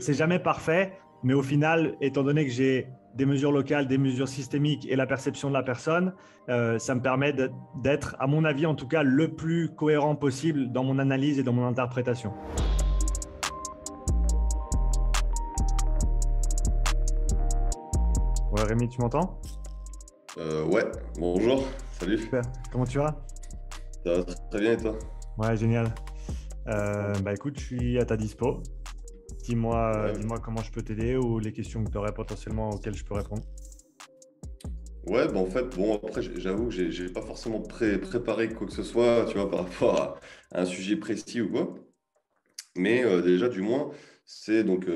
C'est jamais parfait, mais au final, étant donné que j'ai des mesures locales, des mesures systémiques et la perception de la personne, ça me permet d'être, à mon avis en tout cas, le plus cohérent possible dans mon analyse et dans mon interprétation. Ouais, Rémi, tu m'entends? Ouais, bonjour, salut. Super. Comment tu vas? Ça va très bien et toi? Ouais, génial. Écoute, je suis à ta dispo. Dis-moi, Ouais, dis-moi comment je peux t'aider ou les questions que tu aurais potentiellement auxquelles je peux répondre. ouais, bah en fait, bon, après, j'avoue que j'ai pas forcément préparé quoi que ce soit, tu vois, par rapport à un sujet précis ou quoi. Mais déjà, du moins, c'est donc,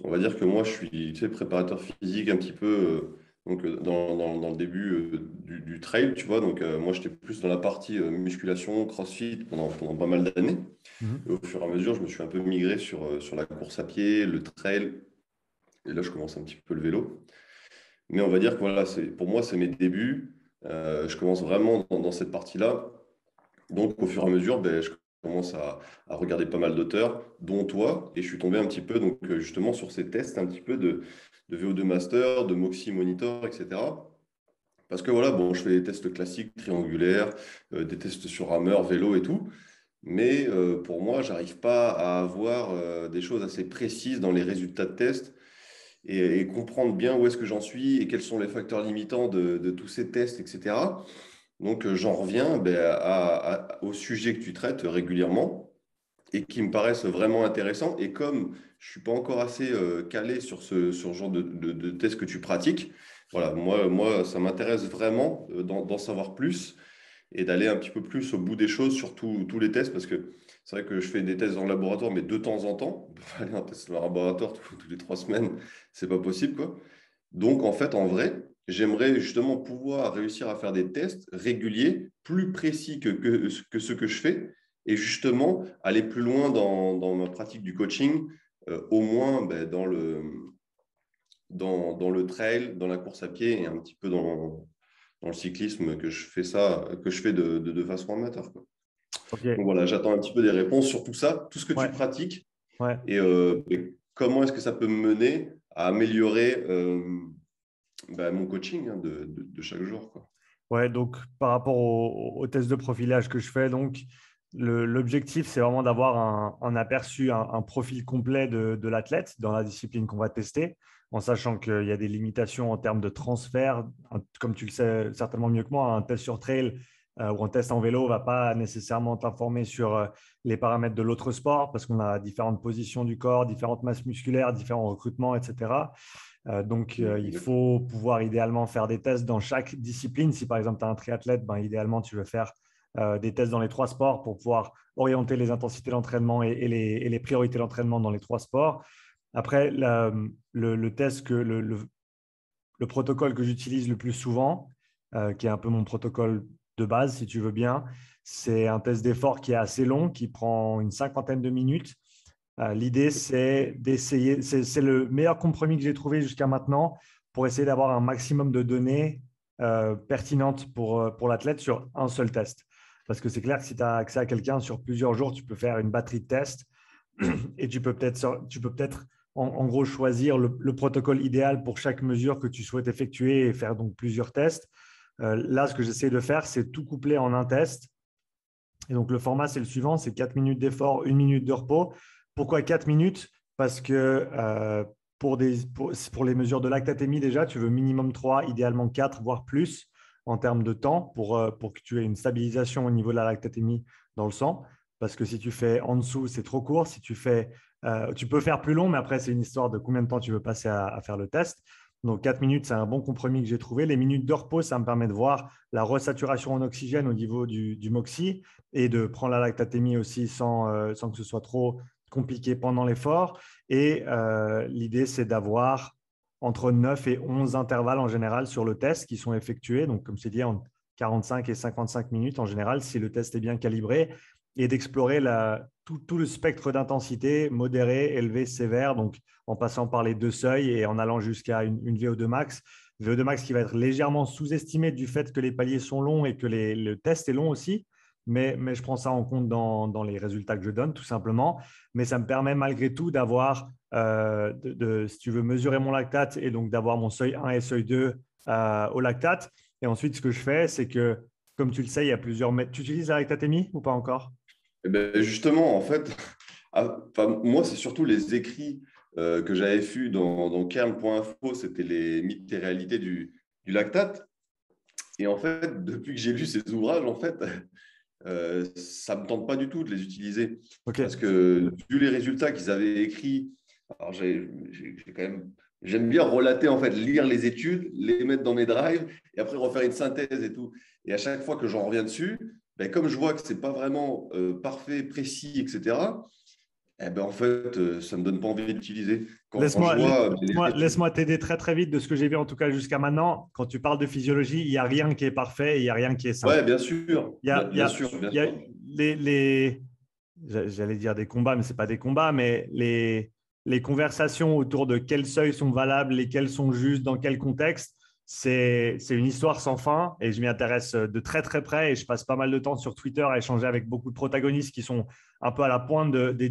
on va dire que moi, je suis, tu sais, préparateur physique un petit peu, dans le début du trail, tu vois. Donc, moi, j'étais plus dans la partie musculation, CrossFit pendant pas mal d'années. Et Mhm. au fur et à mesure, je me suis un peu migré sur la course à pied, le trail. Et là, je commence un petit peu le vélo. Mais on va dire que voilà, pour moi, c'est mes débuts. Je commence vraiment dans cette partie-là. Donc, au fur et à mesure, ben, je commence à regarder pas mal d'auteurs, dont toi. Et je suis tombé un petit peu, donc, justement, sur ces tests un petit peu de VO2 Master, de Moxie Monitor, etc. Parce que voilà, bon, je fais des tests classiques, triangulaires, des tests sur rameur, vélo et tout. Mais pour moi, j'arrive pas à avoir des choses assez précises dans les résultats de tests et comprendre bien où est-ce que j'en suis et quels sont les facteurs limitants de tous ces tests, etc. Donc, j'en reviens ben, au sujet que tu traites régulièrement et qui me paraissent vraiment intéressants. Et comme je suis pas encore assez calé sur ce genre de tests que tu pratiques, voilà, moi ça m'intéresse vraiment d'en savoir plus et d'aller un petit peu plus au bout des choses sur tous les tests, parce que c'est vrai que je fais des tests dans le laboratoire, mais de temps en temps. On peut pas aller en test dans le laboratoire tous les 3 semaines, c'est pas possible, quoi. Donc, en fait, en vrai, j'aimerais justement pouvoir réussir à faire des tests réguliers, plus précis que ce que je fais, et justement aller plus loin dans ma pratique du coaching, au moins ben, dans le trail, dans la course à pied et un petit peu dans le cyclisme, que je fais ça, que je fais de façon amateur, quoi. Ok. Donc voilà, j'attends un petit peu des réponses sur tout ça, tout ce que tu Ouais. pratiques Ouais. et comment est-ce que ça peut me mener à améliorer mon coaching hein, de chaque jour, quoi. Ouais, donc par rapport au test de profilage que je fais, donc l'objectif, c'est vraiment d'avoir un aperçu, un profil complet de l'athlète dans la discipline qu'on va tester, en sachant qu'il y a des limitations en termes de transfert. Comme tu le sais certainement mieux que moi, un test sur trail ou un test en vélo ne va pas nécessairement t'informer sur les paramètres de l'autre sport parce qu'on a différentes positions du corps, différentes masses musculaires, différents recrutements, etc. Il Exact. faut pouvoir idéalement faire des tests dans chaque discipline. Si par exemple, tu as un triathlète, ben, idéalement, tu veux faire des tests dans les trois sports pour pouvoir orienter les intensités d'entraînement et les priorités d'entraînement dans les trois sports. Après, le test le protocole que j'utilise le plus souvent, qui est un peu mon protocole de base, si tu veux bien, c'est un test d'effort qui est assez long, qui prend une cinquantaine de minutes. L'idée, c'est d'essayer, c'est le meilleur compromis que j'ai trouvé jusqu'à maintenant pour essayer d'avoir un maximum de données pertinentes pour l'athlète sur un seul test. Parce que c'est clair que si tu as accès à quelqu'un sur plusieurs jours, tu peux faire une batterie de tests et tu peux peut-être en gros choisir le protocole idéal pour chaque mesure que tu souhaites effectuer et faire donc plusieurs tests. Là, ce que j'essaie de faire, c'est tout coupler en un test. Et donc, le format, c'est le suivant, c'est 4 minutes d'effort, 1 minute de repos. Pourquoi 4 minutes? Parce que pour les mesures de lactatémie, déjà, tu veux minimum 3, idéalement 4, voire plus en termes de temps pour que tu aies une stabilisation au niveau de la lactatémie dans le sang. Parce que si tu fais en dessous, c'est trop court. Si tu fais, tu peux faire plus long, mais après, c'est une histoire de combien de temps tu veux passer à faire le test. Donc, 4 minutes, c'est un bon compromis que j'ai trouvé. Les minutes de repos, ça me permet de voir la resaturation en oxygène au niveau du MOXIE et de prendre la lactatémie aussi sans que ce soit trop compliqué pendant l'effort. Et l'idée, c'est d'avoir entre 9 et 11 intervalles en général sur le test qui sont effectués. Donc, comme je t'ai dit, en 45 et 55 minutes en général, si le test est bien calibré, et d'explorer tout le spectre d'intensité, modéré, élevé, sévère, donc en passant par les deux seuils et en allant jusqu'à une VO2 max. VO2 max qui va être légèrement sous-estimé du fait que les paliers sont longs et que le test est long aussi. mais je prends ça en compte dans les résultats que je donne, tout simplement. Mais ça me permet malgré tout d'avoir, si tu veux, mesurer mon lactate et donc d'avoir mon seuil 1 et seuil 2 au lactate. Et ensuite, ce que je fais, c'est que, comme tu le sais, il y a plusieurs méthodes. Tu utilises la lactatémie ou pas encore? Et ben justement, en fait, moi, c'est surtout les écrits que j'avais vus dans Kern.info, c'était les mythes et réalités du lactate. Et en fait, depuis que j'ai lu ces ouvrages, en fait, ça ne me tente pas du tout de les utiliser. Ok. Parce que vu les résultats qu'ils avaient écrits, alors quand même, j'aime bien relater, en fait, lire les études, les mettre dans mes drives et après refaire une synthèse et tout. Et à chaque fois que j'en reviens dessus, ben, comme je vois que ce n'est pas vraiment parfait, précis, etc., eh ben, en fait, ça ne me donne pas envie d'utiliser. Quand je Laisse-moi vois les laisse-moi études. laisse-moi t'aider très très vite de ce que j'ai vu en tout cas jusqu'à maintenant. Quand tu parles de physiologie, il n'y a rien qui est parfait et il n'y a rien qui est simple. Ouais, bien sûr, Il y a, il y bien a, sûr, bien il y a sûr. j'allais dire des combats, mais ce n'est pas des combats, mais les conversations autour de quels seuils sont valables, lesquels sont justes, dans quel contexte, c'est une histoire sans fin et je m'y intéresse de très très près et je passe pas mal de temps sur Twitter à échanger avec beaucoup de protagonistes qui sont un peu à la pointe des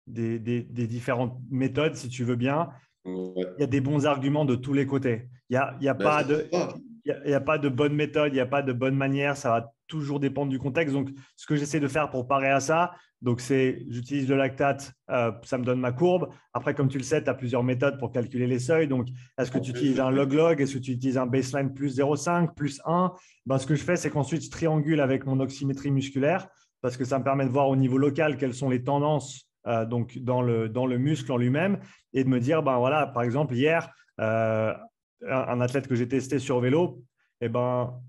des différentes méthodes, si tu veux bien. Ouais. Il y a des bons arguments de tous les côtés. Il y a Ben, pas c'est de, ça. il y a pas de bonne méthode, il n'y a pas de bonne manière. Ça va toujours dépendre du contexte. Donc, ce que j'essaie de faire pour parer à ça, donc c'est j'utilise le lactate, ça me donne ma courbe. Après, comme tu le sais, tu as plusieurs méthodes pour calculer les seuils. Donc, est-ce que En tu plus, utilises un log-log? Est-ce que tu utilises un baseline plus 0,5, plus 1? Ben, ce que je fais, c'est qu'ensuite, je triangule avec mon oxymétrie musculaire parce que ça me permet de voir au niveau local quelles sont les tendances donc dans le muscle en lui-même et de me dire, ben voilà, par exemple, hier, un athlète que j'ai testé sur vélo, eh ben,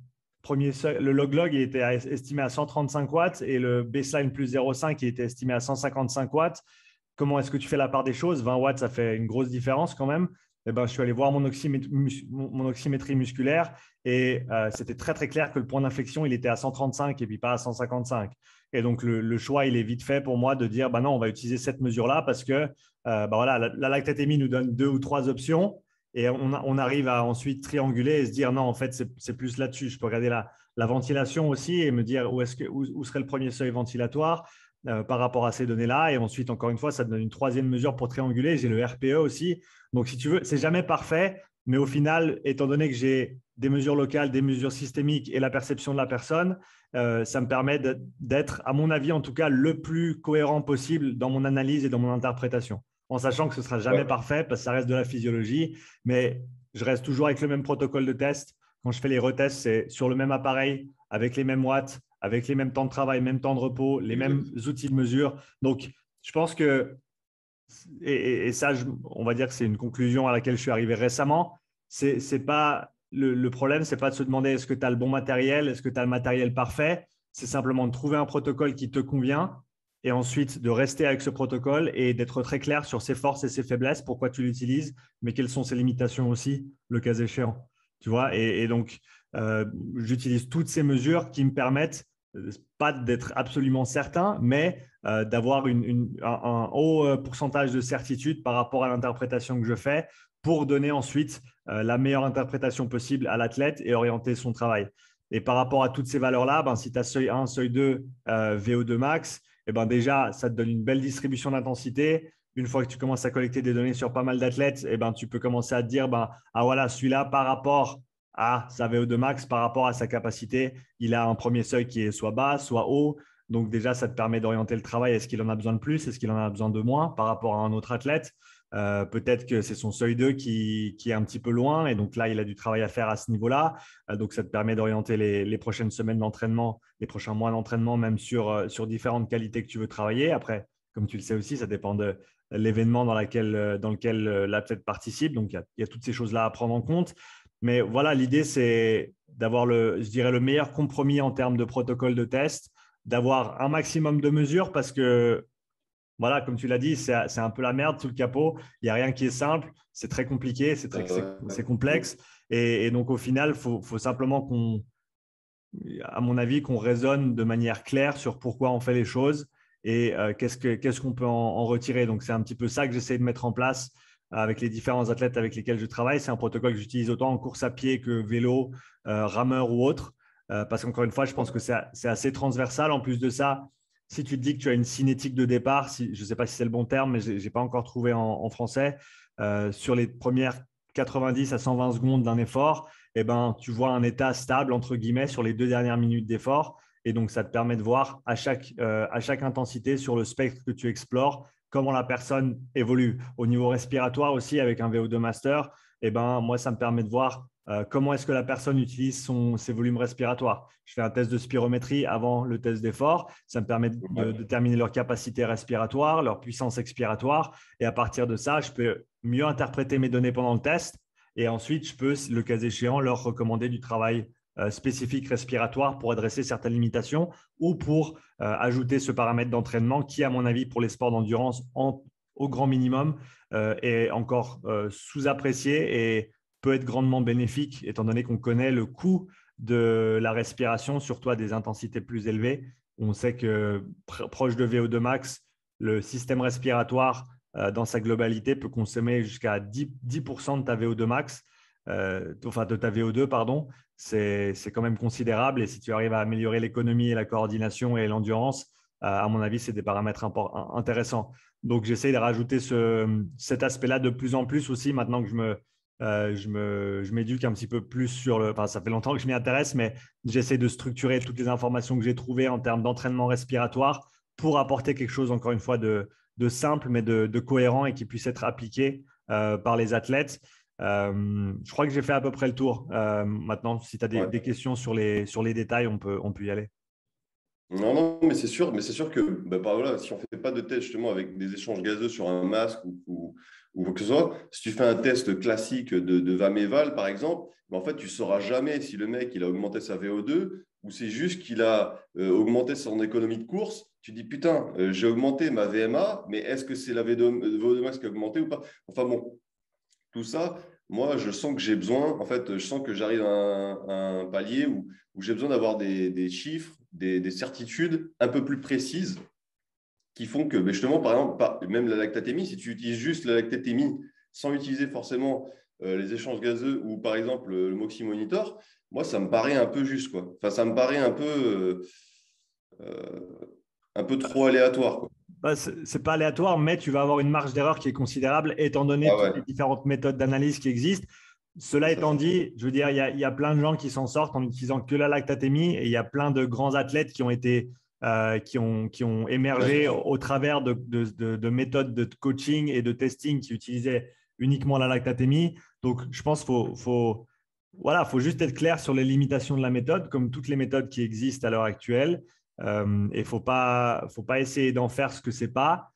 le log-log il était estimé à 135 watts et le baseline plus 0,5 il était estimé à 155 watts. Comment est-ce que tu fais la part des choses? 20 watts, ça fait une grosse différence quand même. Eh ben, je suis allé voir mon oxymétrie musculaire et c'était très très clair que le point d'inflexion il était à 135 et puis pas à 155. Et donc le choix il est vite fait pour moi de dire bah non on va utiliser cette mesure là parce que bah voilà la lactatémie nous donne deux ou trois options et on arrive à ensuite trianguler et se dire non en fait c'est plus là-dessus. Je peux regarder la ventilation aussi et me dire où serait le premier seuil ventilatoire par rapport à ces données-là. Et ensuite, encore une fois, ça te donne une troisième mesure pour trianguler. J'ai le RPE aussi. Donc, si tu veux, c'est jamais parfait. Mais au final, étant donné que j'ai des mesures locales, des mesures systémiques et la perception de la personne, ça me permet d'être, à mon avis en tout cas, le plus cohérent possible dans mon analyse et dans mon interprétation, en sachant que ce ne sera jamais ouais. parfait parce que ça reste de la physiologie, mais je reste toujours avec le même protocole de test. Quand je fais les retests, c'est sur le même appareil, avec les mêmes watts, avec les mêmes temps de travail, même temps de repos, les mêmes Exact. outils de mesure. Donc, je pense que, et ça, on va dire que c'est une conclusion à laquelle je suis arrivé récemment, c'est pas le problème, c'est pas de se demander est-ce que tu as le bon matériel, est-ce que tu as le matériel parfait, c'est simplement de trouver un protocole qui te convient et ensuite de rester avec ce protocole et d'être très clair sur ses forces et ses faiblesses, pourquoi tu l'utilises, mais quelles sont ses limitations aussi, le cas échéant. Tu vois, et donc, j'utilise toutes ces mesures qui me permettent pas d'être absolument certain, mais d'avoir un haut pourcentage de certitude par rapport à l'interprétation que je fais pour donner ensuite la meilleure interprétation possible à l'athlète et orienter son travail. Et par rapport à toutes ces valeurs-là, ben, si tu as seuil 1, seuil 2, VO2 max, et ben déjà, ça te donne une belle distribution d'intensité. Une fois que tu commences à collecter des données sur pas mal d'athlètes, et ben, tu peux commencer à te dire, ben, ah voilà, celui-là, par rapport à sa VO2 max, par rapport à sa capacité, il a un premier seuil qui est soit bas, soit haut. Donc déjà, ça te permet d'orienter le travail. Est-ce qu'il en a besoin de plus? Est-ce qu'il en a besoin de moins par rapport à un autre athlète? Peut-être que c'est son seuil 2 qui est un petit peu loin et donc là, il a du travail à faire à ce niveau-là. Donc ça te permet d'orienter les prochaines semaines d'entraînement, les prochains mois d'entraînement, même sur différentes qualités que tu veux travailler. Après, comme tu le sais aussi, ça dépend de l'événement dans lequel l'athlète participe. Donc il y a toutes ces choses-là à prendre en compte. Mais voilà, l'idée, c'est d'avoir je dirais, le meilleur compromis en termes de protocole de test, d'avoir un maximum de mesures parce que, voilà, comme tu l'as dit, c'est un peu la merde sous le capot. Il n'y a rien qui est simple, c'est très compliqué, c'est complexe. Et donc, au final, faut simplement à mon avis, qu'on raisonne de manière claire sur pourquoi on fait les choses et qu'est-ce qu'on peut en retirer. Donc, c'est un petit peu ça que j'essaie de mettre en place avec les différents athlètes avec lesquels je travaille. C'est un protocole que j'utilise autant en course à pied que vélo, rameur ou autre. parce qu'encore une fois, je pense que c'est assez transversal. En plus de ça, si tu te dis que tu as une cinétique de départ, je ne sais pas si c'est le bon terme, mais je n'ai pas encore trouvé en français, sur les premières 90 à 120 secondes d'un effort, eh ben, tu vois un état stable, entre guillemets, sur les 2 dernières minutes d'effort. Et donc, ça te permet de voir à chaque intensité sur le spectre que tu explores comment la personne évolue. Au niveau respiratoire aussi, avec un VO2 master, eh ben, moi, ça me permet de voir comment est-ce que la personne utilise ses volumes respiratoires. Je fais un test de spirométrie avant le test d'effort. Ça me permet de déterminer leur capacité respiratoire, leur puissance expiratoire. Et à partir de ça, je peux mieux interpréter mes données pendant le test. Et ensuite, je peux, le cas échéant, leur recommander du travail spécifique respiratoire pour adresser certaines limitations ou pour ajouter ce paramètre d'entraînement qui, à mon avis, pour les sports d'endurance, au grand minimum, est encore sous-apprécié et peut être grandement bénéfique, étant donné qu'on connaît le coût de la respiration, surtout à des intensités plus élevées. On sait que proche de VO2 max, le système respiratoire dans sa globalité peut consommer jusqu'à 10% de ta VO2 max, enfin de ta VO2, pardon. C'est quand même considérable. Et si tu arrives à améliorer l'économie et la coordination et l'endurance, à mon avis, c'est des paramètres intéressants. Donc, j'essaie de rajouter cet aspect-là de plus en plus aussi maintenant que je m'éduque un petit peu plus sur le. Enfin, ça fait longtemps que je m'y intéresse, mais j'essaie de structurer toutes les informations que j'ai trouvées en termes d'entraînement respiratoire pour apporter quelque chose, encore une fois, de simple, mais de cohérent et qui puisse être appliqué par les athlètes. Je crois que j'ai fait à peu près le tour. Maintenant, si tu as des questions sur les détails, on peut y aller. Non, non, mais c'est sûr que voilà, si on ne fait pas de test justement avec des échanges gazeux sur un masque ou quoi que ce soit, si tu fais un test classique de Vameval, par exemple, en fait, tu ne sauras jamais si le mec il a augmenté sa VO2 ou c'est juste qu'il a augmenté son économie de course. Tu dis, putain, j'ai augmenté ma VMA, mais est-ce que c'est la VO2 max qui a augmenté ou pas? Enfin bon, tout ça, moi, je sens que j'ai besoin, en fait, je sens que j'arrive à un palier où j'ai besoin d'avoir des chiffres, des certitudes un peu plus précises qui font que, justement, par exemple, même la lactatémie, si tu utilises juste la lactatémie sans utiliser forcément les échanges gazeux ou, par exemple, le Moxy Monitor, moi, ça me paraît un peu juste, quoi. Enfin, ça me paraît un peu trop aléatoire, quoi. Bah, ce n'est pas aléatoire, mais tu vas avoir une marge d'erreur qui est considérable étant donné Ah toutes ouais, les différentes méthodes d'analyse qui existent. Cela étant dit, je veux dire, il y a plein de gens qui s'en sortent en utilisant que la lactatémie et il y a plein de grands athlètes qui ont été, qui ont émergé au travers de méthodes de coaching et de testing qui utilisaient uniquement la lactatémie. Donc, je pense qu'il faut juste être clair sur les limitations de la méthode, comme toutes les méthodes qui existent à l'heure actuelle. Et il ne faut pas essayer d'en faire ce que ce n'est pas.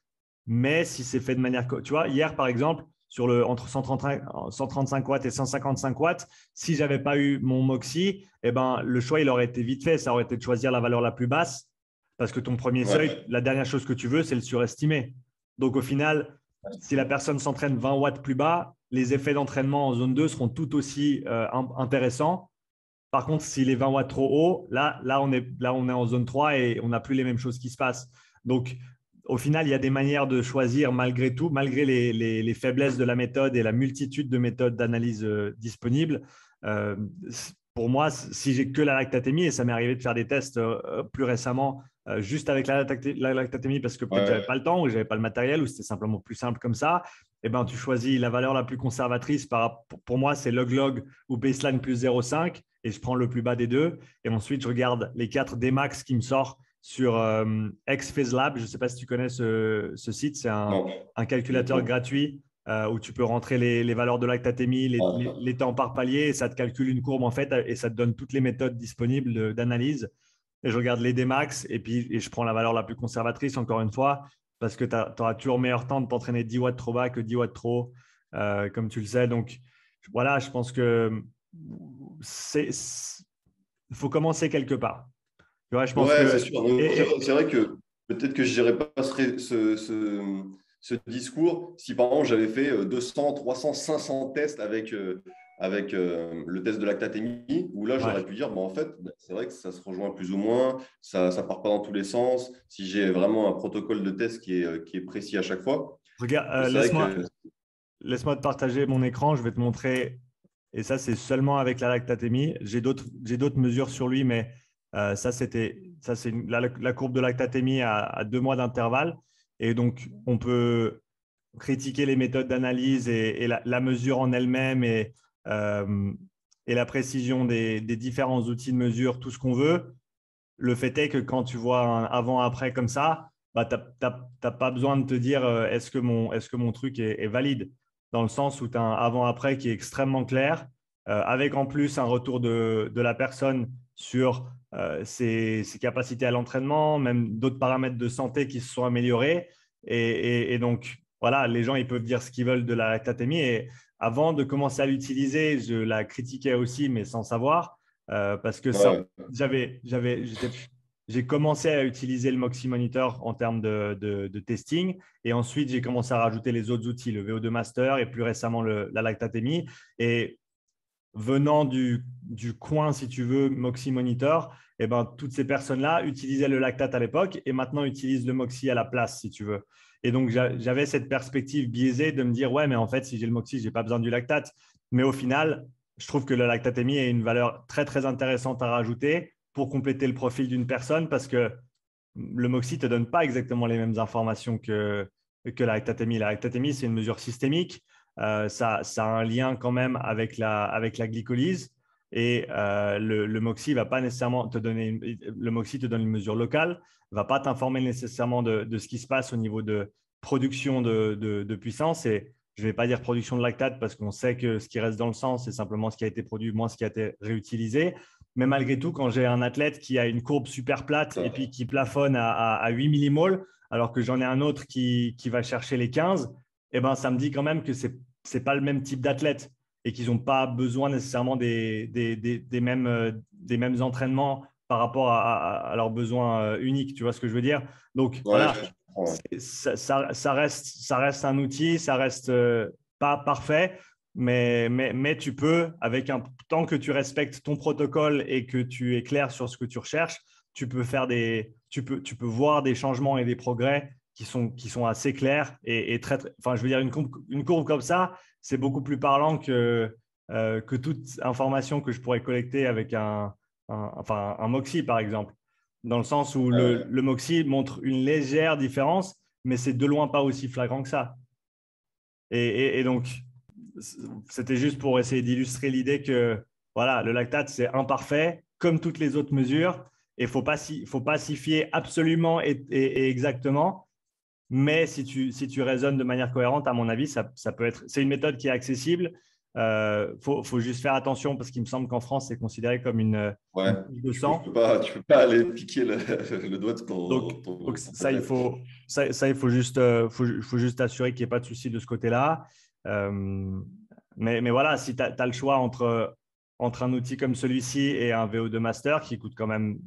Mais si c'est fait de manière… Tu vois, hier, par exemple, entre 135 watts et 155 watts, si je n'avais pas eu mon Moxy, eh ben, le choix, il aurait été vite fait. Ça aurait été de choisir la valeur la plus basse parce que ton premier seuil, la dernière chose que tu veux, c'est le surestimer. Donc, au final, si la personne s'entraîne 20 watts plus bas, les effets d'entraînement en zone 2 seront tout aussi intéressants. Par contre, s'il est 20 watts trop haut, là, on est en zone 3 et on n'a plus les mêmes choses qui se passent. Donc, au final, il y a des manières de choisir malgré tout, malgré les faiblesses de la méthode et la multitude de méthodes d'analyse disponibles. Euh, pour moi, si j'ai que la lactatémie, et ça m'est arrivé de faire des tests plus récemment juste avec la lactatémie parce que peut-être j'avais pas le temps ou j'avais pas le matériel ou c'était simplement plus simple comme ça, eh ben, tu choisis la valeur la plus conservatrice. Pour moi, c'est log-log ou baseline plus 0,5 et je prends le plus bas des deux. Et ensuite, je regarde les 4 Dmax qui me sortent sur XPhaseLab. Je ne sais pas si tu connais ce site. C'est un calculateur gratuit où tu peux rentrer les valeurs de lactatémie, les temps par palier et ça te calcule une courbe en fait et ça te donne toutes les méthodes disponibles d'analyse. Et je regarde les Dmax et je prends la valeur la plus conservatrice encore une fois parce que tu auras toujours meilleur temps de t'entraîner 10 watts trop bas que 10 watts trop haut, comme tu le sais. Donc voilà, je pense que il faut commencer quelque part. Tu vois, je pense ouais, que… c'est sûr. C'est vrai que peut-être que je n'irais pas ce discours si par exemple j'avais fait 200, 300, 500 tests avec le test de lactatémie, où là j'aurais Ouais. pu dire, en fait, c'est vrai que ça se rejoint plus ou moins, ça ne part pas dans tous les sens, si j'ai vraiment un protocole de test qui est précis à chaque fois. Regarde, Mais c'est vrai que… laisse-moi te partager mon écran. Je vais te montrer Et ça, c'est seulement avec la lactatémie. J'ai d'autres mesures sur lui, mais c'est la courbe de lactatémie à 2 mois d'intervalle. Et donc, on peut critiquer les méthodes d'analyse et la mesure en elle-même euh, et la précision des différents outils de mesure, tout ce qu'on veut. Le fait est que quand tu vois un avant-après comme ça, bah, tu n'as pas besoin de te dire est-ce que mon truc est valide, dans le sens où tu as un avant-après qui est extrêmement clair, avec en plus un retour de la personne sur ses capacités à l'entraînement, même d'autres paramètres de santé qui se sont améliorés. Et donc, voilà, les gens, ils peuvent dire ce qu'ils veulent de la lactatémie. Et avant de commencer à l'utiliser, je la critiquais aussi, mais sans savoir, parce que ça, Ouais, j'ai commencé à utiliser le Moxie Monitor en termes de testing. Et ensuite, j'ai commencé à rajouter les autres outils, le VO2 Master et plus récemment la lactatémie. Et venant du coin, si tu veux, Moxie Monitor, eh ben, toutes ces personnes-là utilisaient le lactate à l'époque et maintenant utilisent le Moxie à la place, si tu veux. Et donc, j'avais cette perspective biaisée de me dire, ouais, mais en fait, si j'ai le Moxie, je n'ai pas besoin du lactate. Mais au final, je trouve que la lactatémie est une valeur très, très intéressante à rajouter pour compléter le profil d'une personne parce que le Moxie ne te donne pas exactement les mêmes informations que la lactatémie. La lactatémie, c'est une mesure systémique. Ça a un lien quand même avec la glycolyse. Et le Moxie va pas nécessairement te donner le Moxie te donne une mesure locale, va pas t'informer nécessairement de ce qui se passe au niveau de production de puissance. Et je ne vais pas dire production de lactate parce qu'on sait que ce qui reste dans le sang, c'est simplement ce qui a été produit, moins ce qui a été réutilisé. Mais malgré tout, quand j'ai un athlète qui a une courbe super plate et puis qui plafonne à 8 millimoles, alors que j'en ai un autre qui va chercher les 15, eh ben, ça me dit quand même que ce n'est pas le même type d'athlète et qu'ils n'ont pas besoin nécessairement des mêmes entraînements par rapport à leurs besoins uniques. Tu vois ce que je veux dire? Donc, ouais, voilà, je comprends. Ouais. ça reste un outil, ça reste pas parfait, mais tu peux, tant que tu respectes ton protocole et que tu es clair sur ce que tu recherches, tu peux voir des changements et des progrès qui sont assez clairs et enfin, je veux dire, une courbe comme ça, c'est beaucoup plus parlant que toute information que je pourrais collecter avec enfin, un Moxie, par exemple, dans le sens où Ouais. le Moxie montre une légère différence, mais c'est de loin pas aussi flagrant que ça. Et donc, c'était juste pour essayer d'illustrer l'idée que voilà, le lactate, c'est imparfait, comme toutes les autres mesures, et il ne faut pas s'y fier absolument et exactement. Mais si tu raisonnes de manière cohérente, à mon avis, ça peut être. C'est une méthode qui est accessible. Faut juste faire attention parce qu'il me semble qu'en France, c'est considéré comme Ouais, une prise de sang. tu peux pas aller piquer le doigt de Donc ton ça, athlète. il faut juste assurer qu'il n'y ait pas de souci de ce côté-là. Euh, mais voilà, si tu as le choix entre un outil comme celui-ci et un VO2 Master qui coûte quand même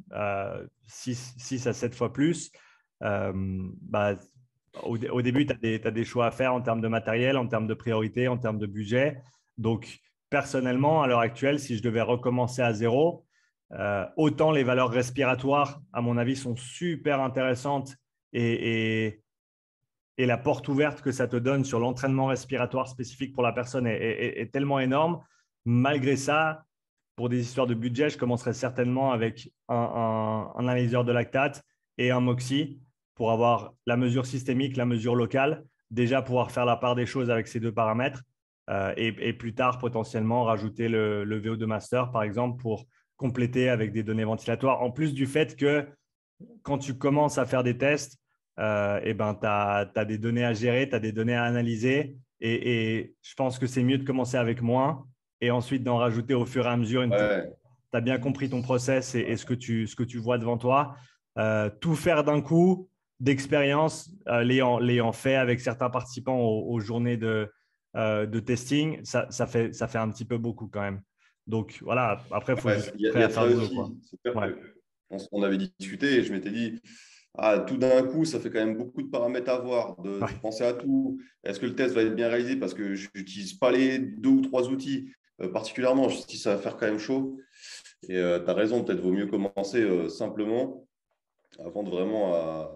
6 à 7 fois plus, bah, au début, tu as des choix à faire en termes de matériel, en termes de priorité, en termes de budget. Donc, personnellement, à l'heure actuelle, si je devais recommencer à zéro, autant les valeurs respiratoires, à mon avis, sont super intéressantes et, et la porte ouverte que ça te donne sur l'entraînement respiratoire spécifique pour la personne est tellement énorme. Malgré ça, pour des histoires de budget, je commencerai certainement avec un analyseur de lactate et un Moxie pour avoir la mesure systémique, la mesure locale, déjà pouvoir faire la part des choses avec ces deux paramètres et plus tard potentiellement rajouter le VO2 Master, par exemple, pour compléter avec des données ventilatoires. En plus du fait que quand tu commences à faire des tests, eh ben, tu as des données à gérer, tu as des données à analyser. Et je pense que c'est mieux de commencer avec moins et ensuite d'en rajouter au fur et à mesure une fois que Ouais, tu as bien compris ton process et ce que tu vois devant toi. Tout faire d'un coup, d'expérience, l'ayant fait avec certains participants aux journées de testing, ça fait un petit peu beaucoup quand même. Donc voilà, après, il faut ouais, juste être il prêt y à a faire ça le boulot, quoi. aussi. C'est clair Ouais. que on avait discuté et je m'étais dit, ah, tout d'un coup, ça fait quand même beaucoup de paramètres à voir, de Ouais. penser à tout. Est-ce que le test va être bien réalisé parce que je n'utilise pas les deux ou trois outils particulièrement, si ça va faire quand même chaud. Et tu as raison, peut-être vaut mieux commencer simplement avant de vraiment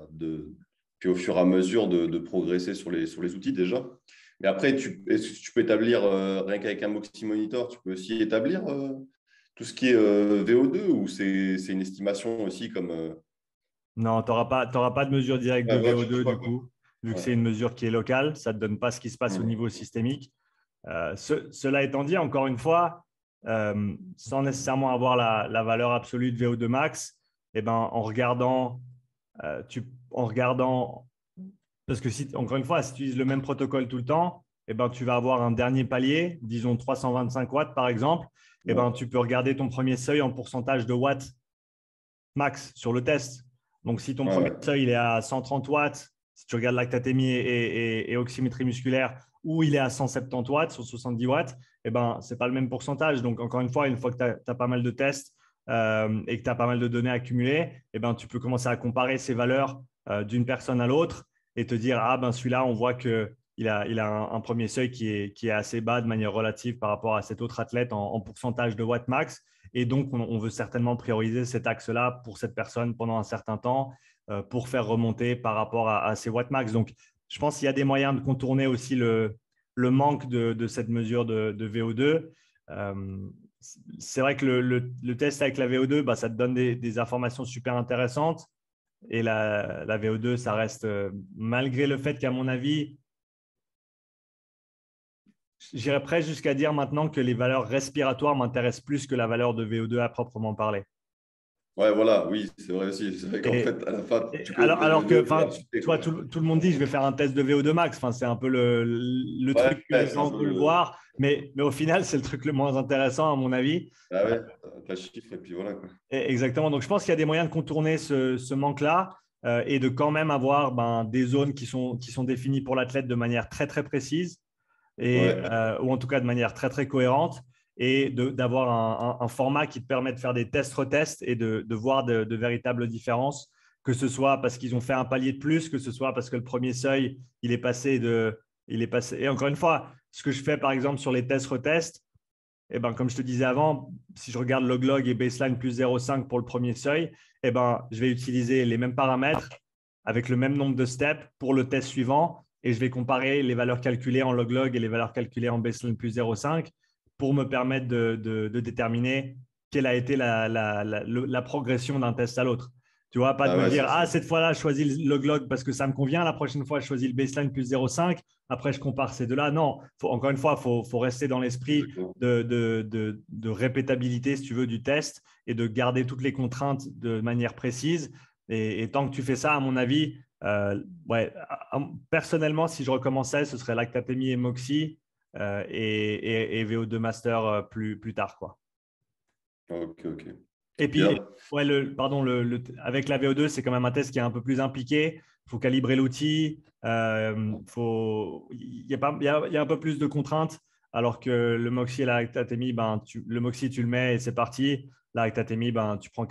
puis au fur et à mesure de progresser sur les outils déjà. Mais après, est-ce que tu peux établir, rien qu'avec un Moxie Monitor, tu peux aussi établir tout ce qui est VO2 ou c'est une estimation aussi comme. Non, tu n'auras pas de mesure directe de Ouais, ouais, je VO2 vois du quoi. coup, vu que Ouais. c'est une mesure qui est locale. Ça ne te donne pas ce qui se passe au niveau systémique. Cela étant dit, encore une fois, sans nécessairement avoir la valeur absolue de VO2 max, eh ben, en regardant, parce que si, encore une fois, si tu utilises le même protocole tout le temps, eh ben, tu vas avoir un dernier palier, disons 325 watts par exemple, eh ben, Ouais. tu peux regarder ton premier seuil en pourcentage de watts max sur le test. Donc, si ton Ouais, premier ouais. seuil il est à 130 watts, si tu regardes lactatémie et oxymétrie musculaire, ou il est à 170 watts sur 70 watts, eh ben, ce n'est pas le même pourcentage. Donc, encore une fois que tu as pas mal de tests et que tu as pas mal de données accumulées, eh ben, tu peux commencer à comparer ces valeurs d'une personne à l'autre et te dire, ah ben celui-là, on voit qu'il a un premier seuil qui est assez bas de manière relative par rapport à cet autre athlète en pourcentage de watts max. Et donc, on veut certainement prioriser cet axe-là pour cette personne pendant un certain temps pour faire remonter par rapport à ces watts max. Donc, je pense qu'il y a des moyens de contourner aussi le manque de cette mesure de VO2. Euh, c'est vrai que le test avec la VO2, bah, ça te donne des informations super intéressantes. Et la VO2, ça reste, malgré le fait qu'à mon avis, j'irais presque jusqu'à dire maintenant que les valeurs respiratoires m'intéressent plus que la valeur de VO2 à proprement parler. Ouais, voilà, oui, c'est vrai aussi. C'est vrai qu'en Et, fait, à la fin, et tu connais le test alors de que, VO2 à enfin, chuter, tu quoi. vois, tout le monde dit, je vais faire un test de VO2 max. Enfin, c'est un peu le Ouais, truc que ouais, les c'est un gens peu veulent le. voir, mais au final, c'est le truc le moins intéressant à mon avis. Ah ouais, t'as le chiffre et puis voilà, quoi. Exactement. Donc, je pense qu'il y a des moyens de contourner ce manque-là et de quand même avoir des zones qui sont définies pour l'athlète de manière très, très précise Ouais. ou en tout cas de manière très, très cohérente et d'avoir un format qui te permet de faire des tests-retests et de voir de véritables différences, que ce soit parce qu'ils ont fait un palier de plus, que ce soit parce que le premier seuil, il est passé. Et encore une fois, ce que je fais par exemple sur les tests-retests, eh ben, comme je te disais avant, si je regarde log-log et baseline plus 0,5 pour le premier seuil, eh ben, je vais utiliser les mêmes paramètres avec le même nombre de steps pour le test suivant et je vais comparer les valeurs calculées en log-log et les valeurs calculées en baseline plus 0,5 pour me permettre de déterminer quelle a été la progression d'un test à l'autre. Tu vois, pas de Ah me ouais, dire, c'est ah, ça. cette fois-là, je choisis le log-log parce que ça me convient, la prochaine fois, je choisis le baseline plus 0,5, après, je compare ces deux-là. Non, encore une fois, faut rester dans l'esprit Exactement. de répétabilité, si tu veux, du test et de garder toutes les contraintes de manière précise. Et tant que tu fais ça, à mon avis, ouais, personnellement, si je recommençais, ce serait lactatémie et moxie et VO2 master plus tard, quoi. Ok, ok. Et puis, Bien. ouais, pardon, avec la VO2, c'est quand même un test qui est un peu plus impliqué. Il faut calibrer l'outil. Il y a un peu plus de contraintes. Alors que le Moxie et la lactatémie, le Moxie, tu le mets et c'est parti. La lactatémie, tu prends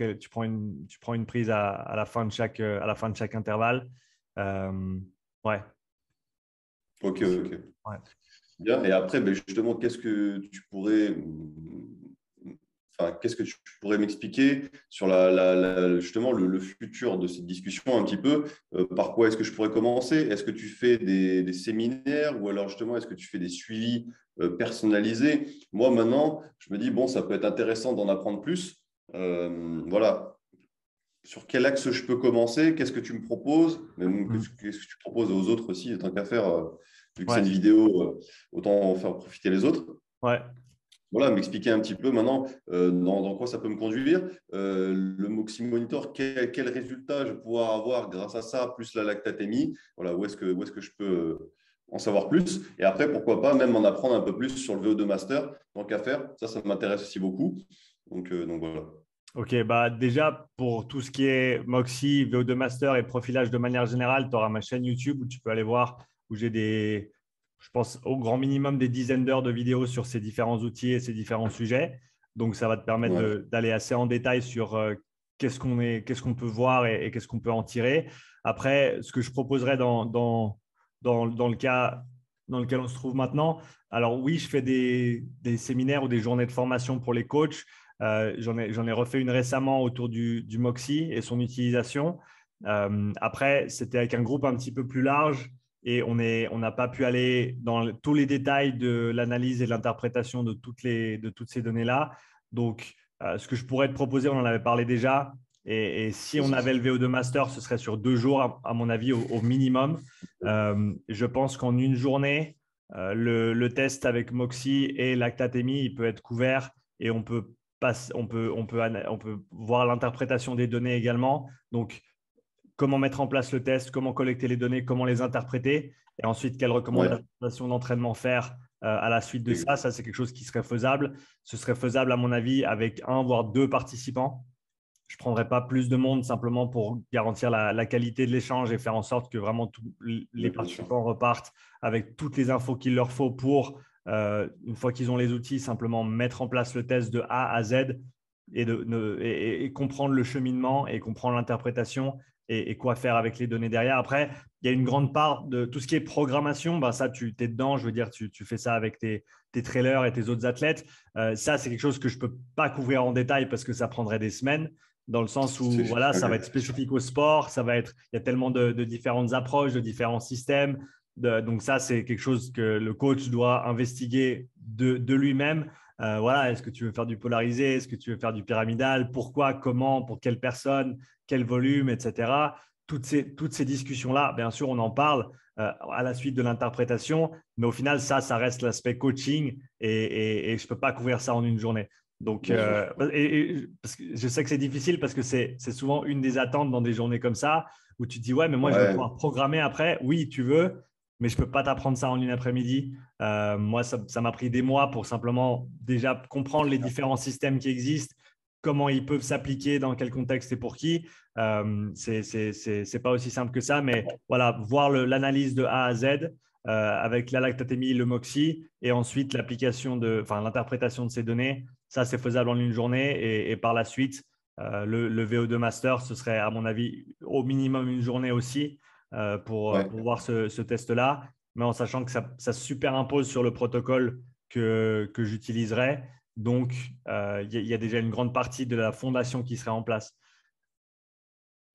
une prise à à la fin de chaque intervalle. Euh, ouais. Ok, ok. Ouais. Bien. Et après, ben, justement, qu'est-ce que tu pourrais m'expliquer sur justement le futur de cette discussion un petit peu? Par quoi est-ce que je pourrais commencer? Est-ce que tu fais des séminaires ou alors justement, est-ce que tu fais des suivis personnalisés? Moi, maintenant, je me dis, bon, ça peut être intéressant d'en apprendre plus. Voilà. Sur quel axe je peux commencer? Qu'est-ce que tu me proposes? Même Mm. qu'est-ce que tu proposes aux autres aussi, tant qu'à faire, vu que c'est Ouais. une vidéo, autant en faire profiter les autres. Ouais. Voilà, m'expliquer un petit peu maintenant dans quoi ça peut me conduire. Le Moxie Monitor, quel résultat je vais pouvoir avoir grâce à ça, plus la lactatémie. Voilà, où est-ce que je peux en savoir plus. Et après, pourquoi pas même en apprendre un peu plus sur le VO2 Master, tant qu'à faire. Ça m'intéresse aussi beaucoup. Donc voilà. Ok, bah déjà pour tout ce qui est Moxie, VO2 Master et profilage de manière générale, tu auras ma chaîne YouTube où tu peux aller voir où j'ai je pense au grand minimum des dizaines d'heures de vidéos sur ces différents outils et ces différents sujets. Donc ça va te permettre Ouais. d'aller assez en détail sur qu'est-ce qu'on peut voir et qu'est-ce qu'on peut en tirer. Après, ce que je proposerais dans le cas dans lequel on se trouve maintenant, alors oui, je fais des séminaires ou des journées de formation pour les coachs. J'en ai refait une récemment autour du Moxie et son utilisation. Après, c'était avec un groupe un petit peu plus large et on n'a pas pu aller dans tous les détails de l'analyse et de l'interprétation de toutes ces données-là. Donc, ce que je pourrais te proposer, on en avait parlé déjà, et si on avait le VO2 Master, ce serait sur 2 jours, à mon avis, au minimum. Je pense qu'en une journée, le test avec Moxie et lactatémie, il peut être couvert et on peut voir l'interprétation des données également. Donc, comment mettre en place le test, comment collecter les données, comment les interpréter, et ensuite quelles Ouais. recommandations d'entraînement faire à la suite de ça. Ça, c'est quelque chose qui serait faisable. Ce serait faisable, à mon avis, avec 1 voire 2 participants. Je ne prendrais pas plus de monde simplement pour garantir la qualité de l'échange et faire en sorte que vraiment tous les Oui, bien sûr. participants repartent avec toutes les infos qu'il leur faut pour, une fois qu'ils ont les outils, simplement mettre en place le test de A à Z et comprendre le cheminement et comprendre l'interprétation et quoi faire avec les données derrière. Après, il y a une grande part de tout ce qui est programmation. Ben ça, tu es dedans. Je veux dire, tu fais ça avec tes trailers et tes autres athlètes. Ça, c'est quelque chose que je ne peux pas couvrir en détail parce que ça prendrait des semaines, dans le sens où voilà, ça va être spécifique au sport, il y a tellement de différentes approches, de différents systèmes. Donc ça, c'est quelque chose que le coach doit investiguer de lui-même. Voilà, est-ce que tu veux faire du polarisé? Est-ce que tu veux faire du pyramidal? Pourquoi? Comment? Pour quelle personne? Quel volume? Etc. Toutes ces discussions-là, bien sûr, on en parle à la suite de l'interprétation, mais au final, ça reste l'aspect coaching et je ne peux pas couvrir ça en une journée. Donc, Bien sûr. parce que je sais que c'est difficile parce que c'est souvent une des attentes dans des journées comme ça où tu te dis, ouais, mais moi, je veux Ouais, pouvoir programmer après. Oui, tu veux, mais je ne peux pas t'apprendre ça en une après-midi. Moi, ça m'a pris des mois pour simplement déjà comprendre les différents systèmes qui existent, comment ils peuvent s'appliquer, dans quel contexte et pour qui. C'est pas aussi simple que ça, mais voilà, voir l'analyse de A à Z avec la lactatémie, le MOXIE, et ensuite l'interprétation de ces données. Ça, c'est faisable en une journée. Et par la suite, le VO2 Master, ce serait, à mon avis, au minimum une journée aussi ouais. pour voir ce test-là, mais en sachant que ça superimpose sur le protocole que j'utiliserai. Donc, il y a déjà une grande partie de la fondation qui serait en place.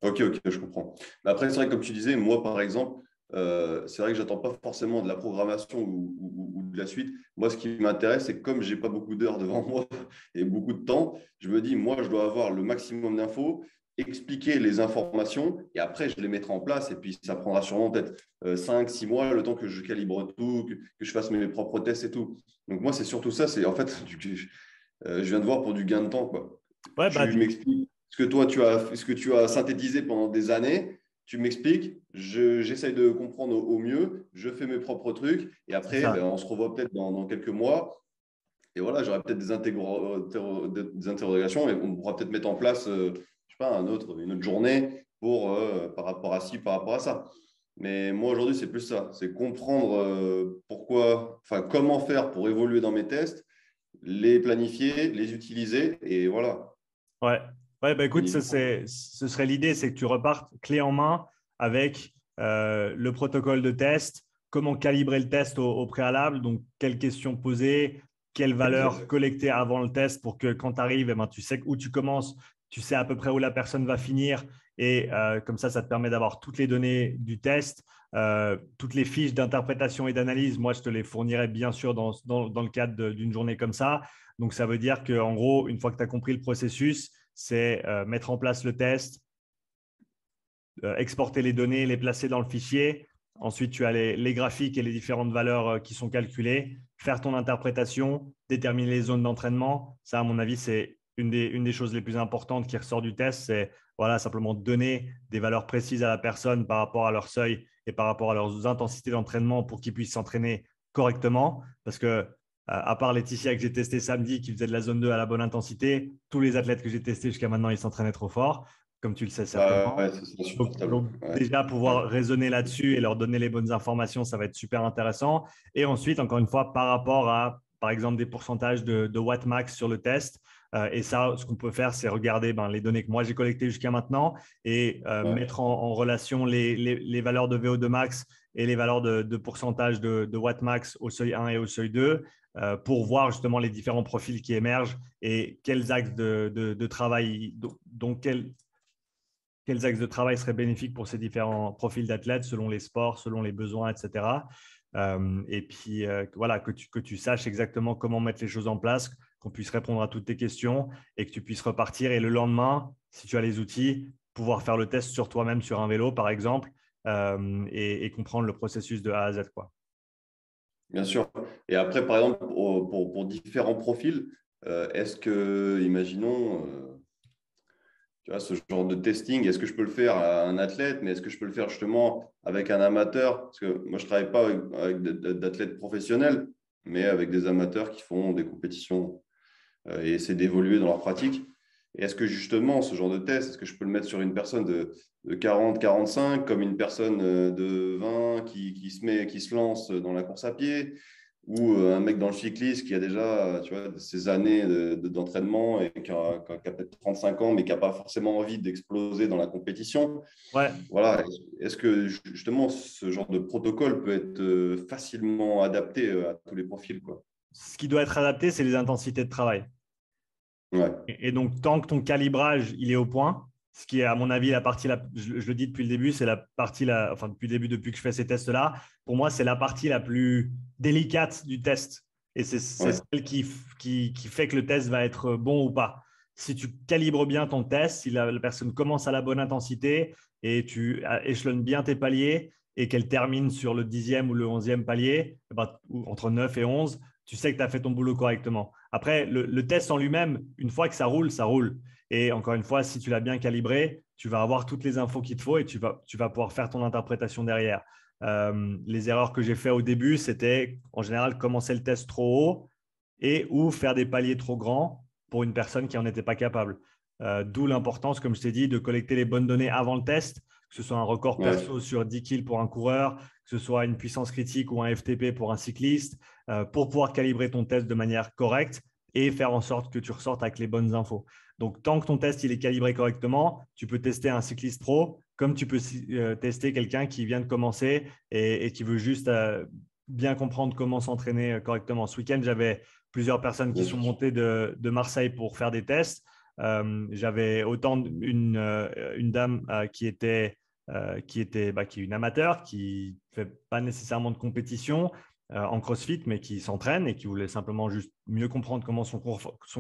Ok, je comprends. Mais après, c'est vrai que comme tu disais, moi, par exemple, c'est vrai que j'attends pas forcément de la programmation ou de la suite. Moi, ce qui m'intéresse, c'est que comme j'ai pas beaucoup d'heures devant moi et beaucoup de temps, je me dis, moi, je dois avoir le maximum d'infos, expliquer les informations et après, je les mettrai en place. Et puis, ça prendra sûrement peut-être 5, 6 mois, le temps que je calibre tout, que je fasse mes propres tests et tout. Donc, moi, c'est surtout ça. C'est en fait, je viens de voir pour du gain de temps, quoi. Ouais, bah, Tu m'expliques ce que toi, ce que tu as synthétisé pendant des années. Tu m'expliques, j'essaye de comprendre au mieux, je fais mes propres trucs et c'est après, ben, ça. on se revoit peut-être dans quelques mois. Et voilà, j'aurai peut-être des interrogations et on pourra peut-être mettre en place, je sais pas, une autre journée par rapport à ci, par rapport à ça. Mais moi, aujourd'hui, c'est plus ça. C'est comprendre comment faire pour évoluer dans mes tests, les planifier, les utiliser et voilà. Ouais. Ouais, bah écoute, Gagner du temps. ce serait l'idée, c'est que tu repartes clé en main avec le protocole de test, comment calibrer le test au préalable, donc quelles questions poser, quelles valeurs Exact. collecter avant le test pour que quand tu arrives, eh ben, tu sais où tu commences, tu sais à peu près où la personne va finir et comme ça te permet d'avoir toutes les données du test, toutes les fiches d'interprétation et d'analyse. Moi, je te les fournirai bien sûr dans le cadre d'une journée comme ça. Donc, ça veut dire qu'en gros, une fois que tu as compris le processus, c'est mettre en place le test, exporter les données, les placer dans le fichier. Ensuite, tu as les graphiques et les différentes valeurs qui sont calculées, faire ton interprétation, déterminer les zones d'entraînement. Ça, à mon avis, c'est une des choses les plus importantes qui ressort du test. C'est voilà, simplement donner des valeurs précises à la personne par rapport à leur seuil et par rapport à leurs intensités d'entraînement pour qu'ils puissent s'entraîner correctement. Parce que à part Laetitia que j'ai testé samedi, qui faisait de la zone 2 à la bonne intensité, tous les athlètes que j'ai testés jusqu'à maintenant, ils s'entraînaient trop fort, comme tu le sais Bah, certainement. ouais, c'est Donc, insupportable. Ouais. déjà, pouvoir raisonner là-dessus et leur donner les bonnes informations, ça va être super intéressant. Et ensuite, encore une fois, par rapport à, par exemple, des pourcentages de watt max sur le test. Et ça, ce qu'on peut faire, c'est regarder les données que moi j'ai collectées jusqu'à maintenant et Ouais. mettre en relation les valeurs de VO2 max et les valeurs de pourcentage de watt max au seuil 1 et au seuil 2 pour voir justement les différents profils qui émergent et quels axes de travail, donc quels axes de travail seraient bénéfiques pour ces différents profils d'athlètes selon les sports, selon les besoins, etc. Et puis, voilà, que tu saches exactement comment mettre les choses en place, qu'on puisse répondre à toutes tes questions et que tu puisses repartir. Et le lendemain, si tu as les outils, pouvoir faire le test sur toi-même sur un vélo, par exemple, et comprendre le processus de A à Z, quoi. Bien sûr. Et après, par exemple, pour différents profils, est-ce que, imaginons, tu vois, ce genre de testing, est-ce que je peux le faire à un athlète, mais est-ce que je peux le faire justement avec un amateur? Parce que moi, je ne travaille pas avec d'athlètes professionnels, mais avec des amateurs qui font des compétitions et essaient d'évoluer dans leur pratique. Et est-ce que justement, ce genre de test, est-ce que je peux le mettre sur une personne de 40-45, comme une personne de 20 qui se lance dans la course à pied, ou un mec dans le cyclisme qui a déjà, tu vois, ses années d'entraînement et qui a peut-être 35 ans, mais qui n'a pas forcément envie d'exploser dans la compétition. Ouais. Voilà. Est-ce que justement ce genre de protocole peut être facilement adapté à tous les profils, quoi? Ce qui doit être adapté, c'est les intensités de travail. Ouais. Et donc, tant que ton calibrage il est au point, ce qui est, à mon avis, la partie, je le dis depuis le début, c'est la partie, enfin, depuis le début, depuis que je fais ces tests-là, pour moi, c'est la partie la plus délicate du test. Et c'est Ouais. celle qui fait que le test va être bon ou pas. Si tu calibres bien ton test, si la personne commence à la bonne intensité et tu échelonnes bien tes paliers et qu'elle termine sur le 10e ou le 11e palier, ou entre 9 et 11, tu sais que tu as fait ton boulot correctement. Après, le test en lui-même, une fois que ça roule, ça roule. Et encore une fois, si tu l'as bien calibré, tu vas avoir toutes les infos qu'il te faut et tu vas pouvoir faire ton interprétation derrière. Les erreurs que j'ai fait au début, c'était en général commencer le test trop haut et ou faire des paliers trop grands pour une personne qui n'en était pas capable. D'où l'importance, comme je t'ai dit, de collecter les bonnes données avant le test, que ce soit un record Ouais. perso sur 10 kills pour un coureur, que ce soit une puissance critique ou un FTP pour un cycliste, pour pouvoir calibrer ton test de manière correcte et faire en sorte que tu ressortes avec les bonnes infos. Donc, tant que ton test il est calibré correctement, tu peux tester un cycliste pro comme tu peux tester quelqu'un qui vient de commencer et qui veut juste bien comprendre comment s'entraîner correctement. Ce week-end, j'avais plusieurs personnes qui Bien sont sûr. montées de Marseille pour faire des tests. J'avais autant une dame qui est une amateur, qui ne fait pas nécessairement de compétition en CrossFit, mais qui s'entraîne et qui voulait simplement juste mieux comprendre comment son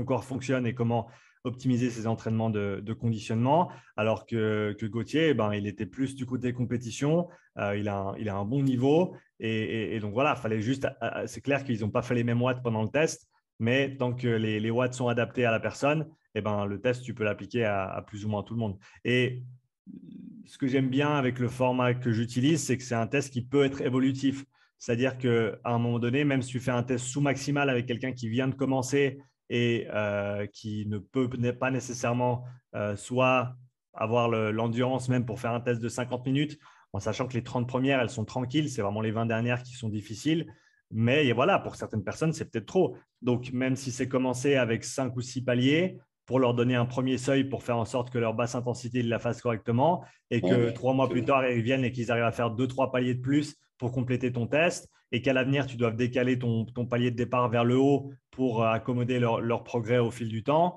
corps fonctionne et comment optimiser ses entraînements de conditionnement, alors que Gauthier, il était plus du côté compétition, il a un bon niveau, et donc voilà, fallait juste, c'est clair qu'ils n'ont pas fait les mêmes watts pendant le test, mais tant que les watts sont adaptés à la personne, le test, tu peux l'appliquer à plus ou moins tout le monde. Et ce que j'aime bien avec le format que j'utilise, c'est que c'est un test qui peut être évolutif. C'est-à-dire qu'à un moment donné, même si tu fais un test sous-maximal avec quelqu'un qui vient de commencer et qui ne peut pas nécessairement soit avoir l'endurance même pour faire un test de 50 minutes, en sachant que les 30 premières, elles sont tranquilles, c'est vraiment les 20 dernières qui sont difficiles. Mais voilà, pour certaines personnes, c'est peut-être trop. Donc, même si c'est commencé avec 5 ou 6 paliers, pour leur donner un premier seuil pour faire en sorte que leur basse intensité, ils la fassent correctement et que Ouais. 3 mois plus Ok. tard, ils viennent et qu'ils arrivent à faire 2-3 paliers de plus pour compléter ton test et qu'à l'avenir, tu dois décaler ton palier de départ vers le haut pour accommoder leur progrès au fil du temps,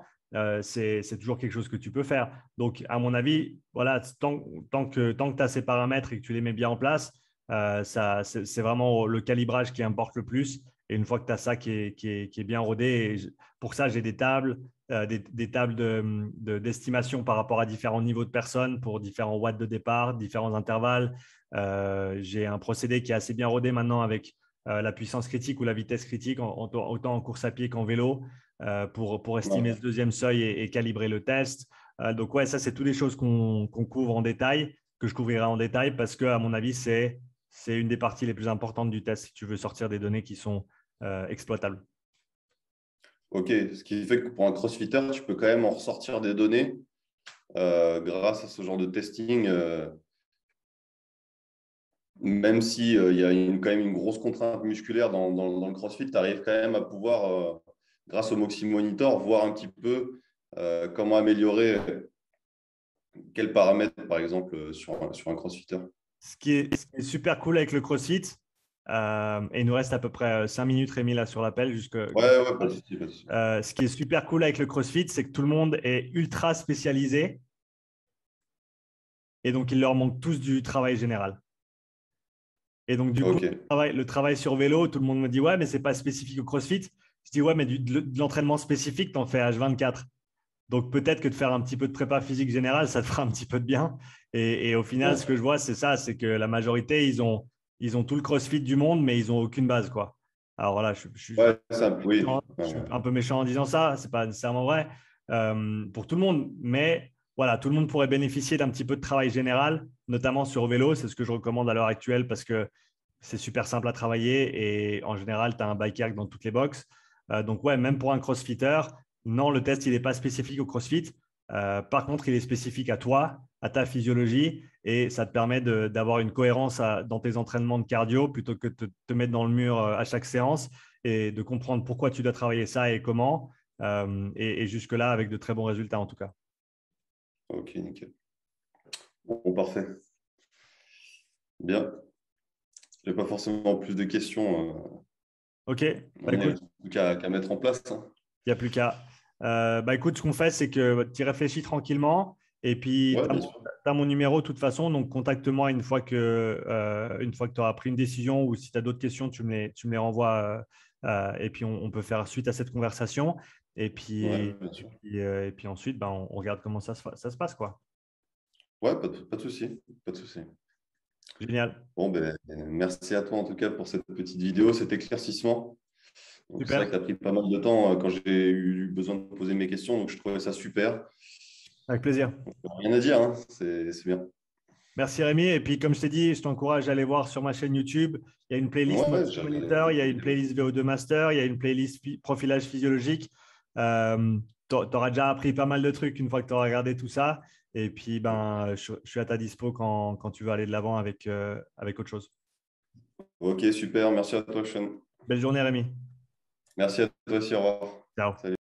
c'est toujours quelque chose que tu peux faire. Donc, à mon avis, voilà, tant que tu as ces paramètres et que tu les mets bien en place, c'est vraiment le calibrage qui importe le plus. Et une fois que tu as ça qui est bien rodé, pour ça, j'ai des tables, des tables d'estimation par rapport à différents niveaux de personnes pour différents watts de départ, différents intervalles. J'ai un procédé qui est assez bien rodé maintenant avec la puissance critique ou la vitesse critique, autant en course à pied qu'en vélo, pour estimer ce Ouais. deuxième seuil et calibrer le test. Donc, ouais, ça, c'est toutes les choses qu'on couvre en détail, que je couvrirai en détail parce que, à mon avis, c'est une des parties les plus importantes du test si tu veux sortir des données qui sont exploitables. Ok. Ce qui fait que pour un crossfitter, tu peux quand même en ressortir des données grâce à ce genre de testing, même si il y a quand même une grosse contrainte musculaire dans le CrossFit, tu arrives quand même à pouvoir, grâce au Moxie Monitor, voir un petit peu comment améliorer quels paramètres, par exemple, sur un CrossFitter. Ce qui est super cool avec le CrossFit, et il nous reste à peu près 5 minutes, Rémi, là, sur l'appel. Ouais, ouais, pas de souci, pas de souci. Ce qui est super cool avec le CrossFit, c'est que tout le monde est ultra spécialisé Et donc, il leur manque tous du travail général. Et donc, du coup, Ok. le travail sur vélo, tout le monde me dit, ouais, mais c'est pas spécifique au CrossFit. Je dis, ouais, mais de l'entraînement spécifique, tu en fais H24. Donc, peut-être que de faire un petit peu de prépa physique générale, ça te fera un petit peu de bien. Et au final, ce Ouais. que je vois, c'est ça, c'est que la majorité, ils ont tout le CrossFit du monde, mais ils n'ont aucune base, quoi. Alors voilà, Ouais, ça, oui. je suis un peu méchant en disant ça, c'est pas nécessairement vrai pour tout le monde, mais voilà, tout le monde pourrait bénéficier d'un petit peu de travail général, notamment sur vélo. C'est ce que je recommande à l'heure actuelle parce que c'est super simple à travailler et en général, tu as un bike rack dans toutes les box. Donc, ouais, même pour un crossfitter, non, le test, il n'est pas spécifique au crossfit. Par contre, il est spécifique à toi, à ta physiologie et ça te permet d'avoir une cohérence dans tes entraînements de cardio plutôt que de te mettre dans le mur à chaque séance et de comprendre pourquoi tu dois travailler ça et comment. Et jusque-là, avec de très bons résultats en tout cas. Ok, nickel. Bon, parfait. Bien. J'ai pas forcément plus de questions. Ok, bah On est écoute, plus qu'à mettre en place, hein. il n'y a plus qu'à. Bah écoute, ce qu'on fait, c'est que tu réfléchis tranquillement et puis Ouais, tu bien sûr. as, mon numéro de toute façon, donc contacte-moi une fois que tu auras pris une décision ou si tu as d'autres questions, tu me les renvoies et puis on peut faire suite à cette conversation. Et Ouais, puis, bien sûr. et puis ensuite, bah, on regarde comment ça se passe, quoi. Ouais, pas de souci. Pas de souci. Génial. Bon, ben, merci à toi en tout cas pour cette petite vidéo, cet éclaircissement. Donc, c'est vrai que Super. tu as pris pas mal de temps quand j'ai eu besoin de poser mes questions, donc je trouvais ça super. Avec plaisir. Rien à dire, hein. C'est bien. Merci Rémi. Et puis, comme je t'ai dit, je t'encourage à aller voir sur ma chaîne YouTube. Il y a une playlist Ouais, Motion j'ai regardé Monitor, il y a quelques une vidéos. playlist VO2 Master, il y a une playlist profilage physiologique. Tu auras déjà appris pas mal de trucs une fois que tu auras regardé tout ça. Et puis, ben, je suis à ta dispo quand tu veux aller de l'avant avec autre chose. Ok, super. Merci à toi, Sean. Belle journée, Rémi. Merci à toi aussi. Au revoir. Ciao. Salut.